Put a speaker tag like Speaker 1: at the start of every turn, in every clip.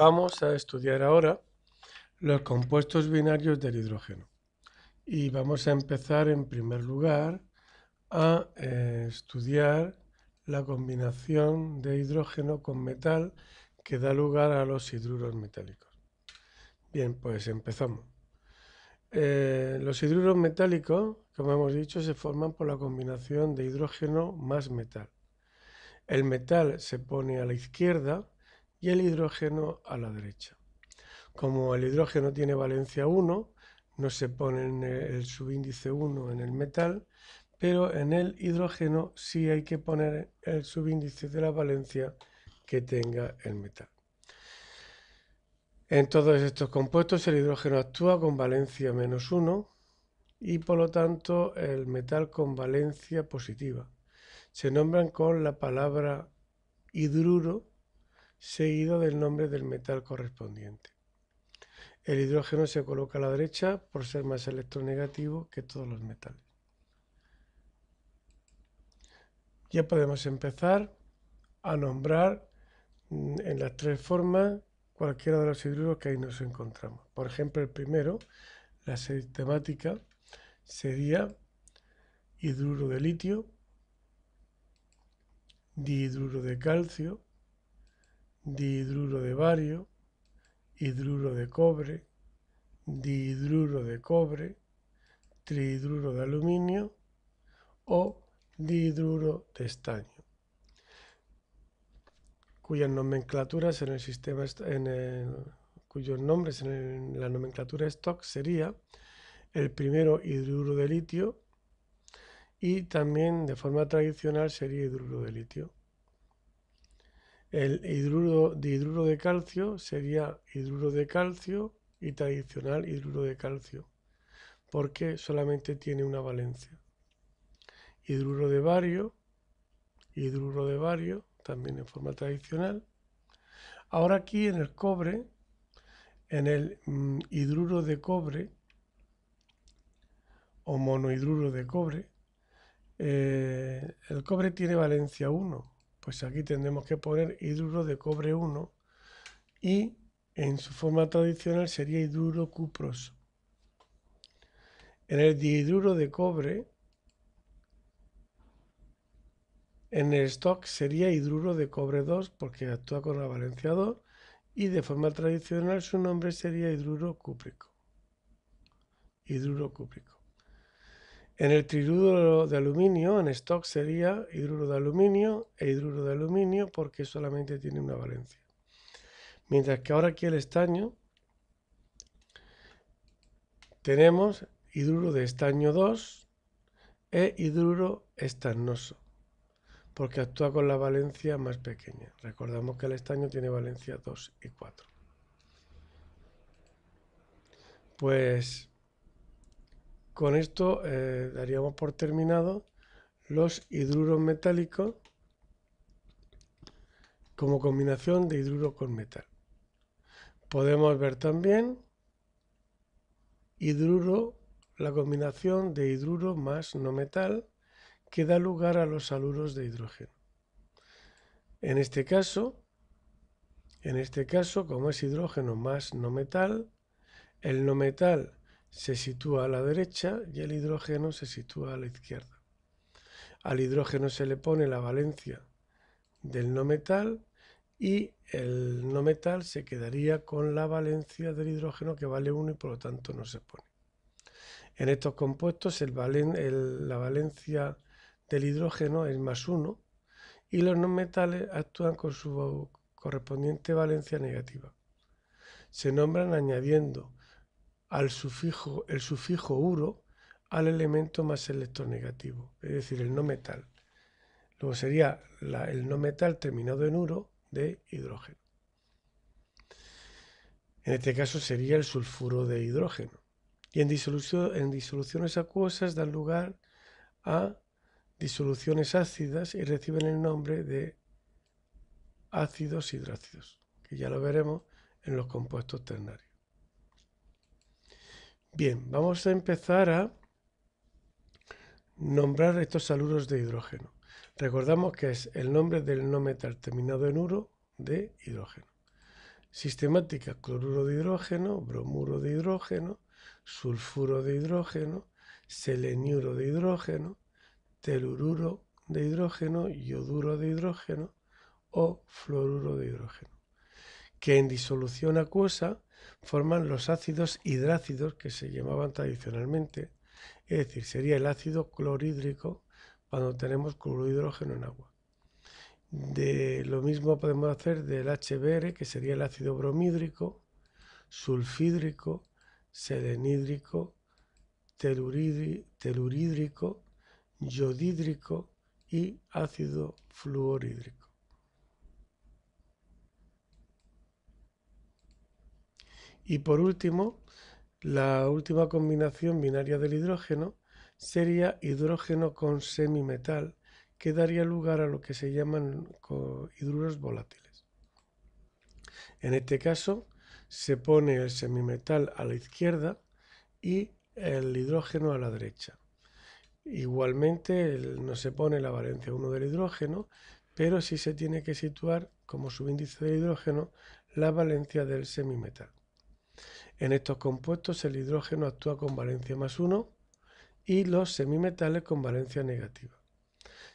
Speaker 1: Vamos a estudiar ahora los compuestos binarios del hidrógeno. Y vamos a empezar en primer lugar a estudiar la combinación de hidrógeno con metal que da lugar a los hidruros metálicos. Bien, pues empezamos. Los hidruros metálicos, como hemos dicho, se forman por la combinación de hidrógeno más metal. El metal se pone a la izquierda y el hidrógeno a la derecha. Como el hidrógeno tiene valencia 1, no se pone el subíndice 1 en el metal, pero en el hidrógeno sí hay que poner el subíndice de la valencia que tenga el metal. En todos estos compuestos el hidrógeno actúa con valencia -1 y por lo tanto el metal con valencia positiva. Se nombran con la palabra hidruro seguido del nombre del metal correspondiente. El hidrógeno se coloca a la derecha por ser más electronegativo que todos los metales. Ya podemos empezar a nombrar en las tres formas cualquiera de los hidruros que ahí nos encontramos. Por ejemplo, el primero, la sistemática, sería hidruro de litio, dihidruro de calcio, dihidruro de bario, hidruro de cobre, dihidruro de cobre, trihidruro de aluminio o dihidruro de estaño, cuyas nomenclaturas en el sistema cuyos nombres en la nomenclatura stock sería el primero hidruro de litio y también de forma tradicional sería hidruro de litio. El dihidruro de calcio sería hidruro de calcio y tradicional hidruro de calcio, porque solamente tiene una valencia. Hidruro de bario, también en forma tradicional. Ahora aquí en el cobre, en el hidruro de cobre o monohidruro de cobre, el cobre tiene valencia 1, pues aquí tendremos que poner hidruro de cobre 1 y en su forma tradicional sería hidruro cuproso. En el dihidruro de cobre, en el stock sería hidruro de cobre 2 porque actúa con la valencia 2 y de forma tradicional su nombre sería hidruro cúprico. Hidruro cúprico. En el trihidruro de aluminio, en stock sería hidruro de aluminio e hidruro de aluminio porque solamente tiene una valencia. Mientras que ahora aquí el estaño tenemos hidruro de estaño 2 e hidruro estañoso, porque actúa con la valencia más pequeña. Recordamos que el estaño tiene valencia 2 y 4. Pues con esto daríamos por terminado los hidruros metálicos como combinación de hidruro con metal. Podemos ver también hidruro, la combinación de hidruro más no metal que da lugar a los haluros de hidrógeno. En este caso, como es hidrógeno más no metal, el no metal se sitúa a la derecha y el hidrógeno se sitúa a la izquierda. Al hidrógeno se le pone la valencia del no metal y el no metal se quedaría con la valencia del hidrógeno que vale 1 y por lo tanto no se pone. En estos compuestos la valencia del hidrógeno es +1 y los no metales actúan con su correspondiente valencia negativa. Se nombran añadiendo el sufijo uro al elemento más electronegativo, es decir, el no metal. Luego sería el no metal terminado en uro de hidrógeno. En este caso sería el sulfuro de hidrógeno. Y en disoluciones acuosas dan lugar a disoluciones ácidas y reciben el nombre de ácidos hidrácidos, que ya lo veremos en los compuestos ternarios. Bien, vamos a empezar a nombrar estos haluros de hidrógeno. Recordamos que es el nombre del no metal terminado en uro de hidrógeno. Sistemática: cloruro de hidrógeno, bromuro de hidrógeno, sulfuro de hidrógeno, seleniuro de hidrógeno, telururo de hidrógeno, yoduro de hidrógeno o fluoruro de hidrógeno, que en disolución acuosa forman los ácidos hidrácidos que se llamaban tradicionalmente, es decir, sería el ácido clorhídrico cuando tenemos cloruro de hidrógeno en agua. De lo mismo podemos hacer del HBr, que sería el ácido bromhídrico, sulfhídrico, selenhídrico, telurídrico, yodhídrico y ácido fluorhídrico. Y por último, la última combinación binaria del hidrógeno sería hidrógeno con semimetal, que daría lugar a lo que se llaman hidruros volátiles. En este caso, se pone el semimetal a la izquierda y el hidrógeno a la derecha. Igualmente, no se pone la valencia 1 del hidrógeno, pero sí se tiene que situar como subíndice del hidrógeno la valencia del semimetal. En estos compuestos el hidrógeno actúa con valencia +1 y los semimetales con valencia negativa.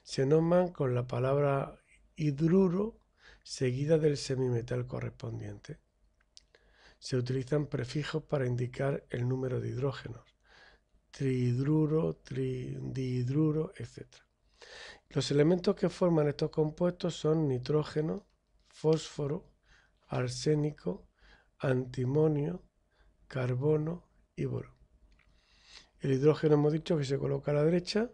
Speaker 1: Se nombran con la palabra hidruro seguida del semimetal correspondiente. Se utilizan prefijos para indicar el número de hidrógenos: trihidruro, dihidruro, etc. Los elementos que forman estos compuestos son nitrógeno, fósforo, arsénico, antimonio, carbono y boro. El hidrógeno hemos dicho que se coloca a la derecha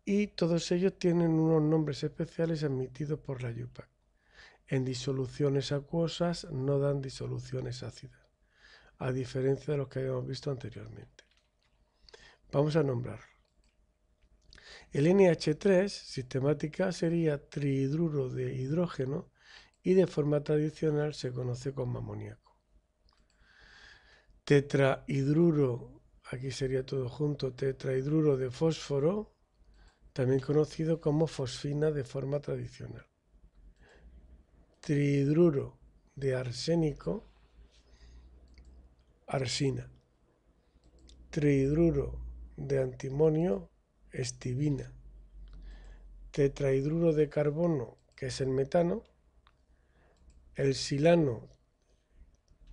Speaker 1: y todos ellos tienen unos nombres especiales admitidos por la IUPAC. En disoluciones acuosas no dan disoluciones ácidas, a diferencia de los que habíamos visto anteriormente. Vamos a nombrarlo. El NH3 sistemática sería trihidruro de hidrógeno y de forma tradicional se conoce como amoníaco. Tetrahidruro, aquí sería todo junto, tetrahidruro de fósforo, también conocido como fosfina de forma tradicional. Trihidruro de arsénico, arsina. Trihidruro de antimonio, estibina. Tetrahidruro de carbono, que es el metano. El silano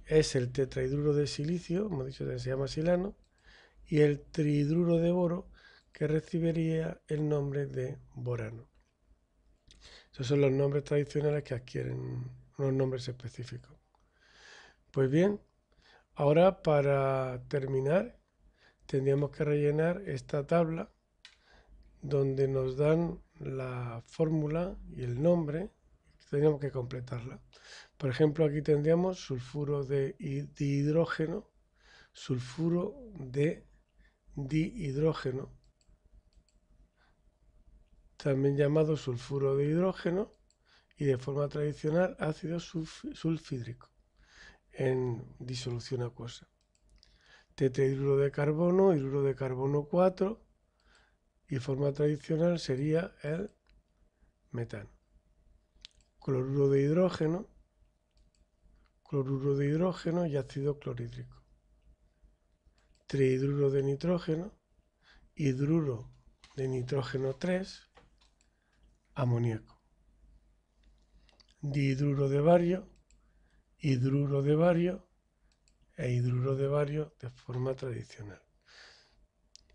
Speaker 1: es el tetrahidruro de silicio, hemos dicho que se llama silano. Y el trihidruro de boro, que recibiría el nombre de borano. Esos son los nombres tradicionales que adquieren unos nombres específicos. Pues bien, ahora para terminar tendríamos que rellenar esta tabla donde nos dan la fórmula y el nombre. Tendríamos que completarla. Por ejemplo, aquí tendríamos sulfuro de dihidrógeno, sulfuro de dihidrógeno, también llamado sulfuro de hidrógeno, y de forma tradicional ácido sulfhídrico en disolución acuosa. Tetrahidruro de carbono, hidruro de carbono 4, y forma tradicional sería el metano. Cloruro de hidrógeno y ácido clorhídrico. Trihidruro de nitrógeno, hidruro de nitrógeno 3, amoníaco. Dihidruro de bario, hidruro de bario e hidruro de bario de forma tradicional.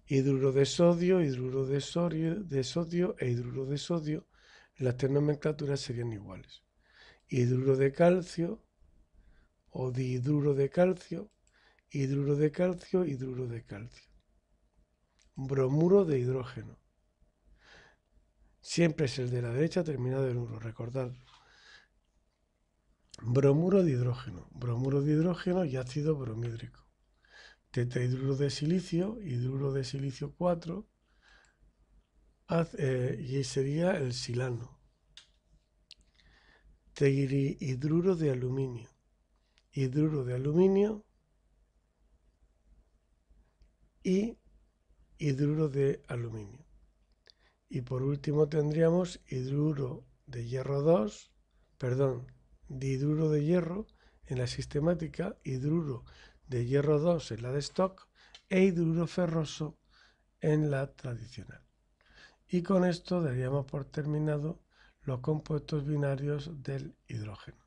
Speaker 1: Hidruro de sodio e hidruro de sodio, las tres nomenclaturas serían iguales. Hidruro de calcio o dihidruro de calcio, hidruro de calcio, hidruro de calcio. Bromuro de hidrógeno. Siempre es el de la derecha terminado en uro, recordadlo. Bromuro de hidrógeno y ácido bromhídrico. Tetrahidruro de silicio, hidruro de silicio 4, y sería el silano. Trihidruro de aluminio, hidruro de aluminio y hidruro de aluminio. Y por último tendríamos hidruro de hierro 2, dihidruro de hierro, en la sistemática, hidruro de hierro 2 en la de stock e hidruro ferroso en la tradicional. Y con esto daríamos por terminado los compuestos binarios del hidrógeno.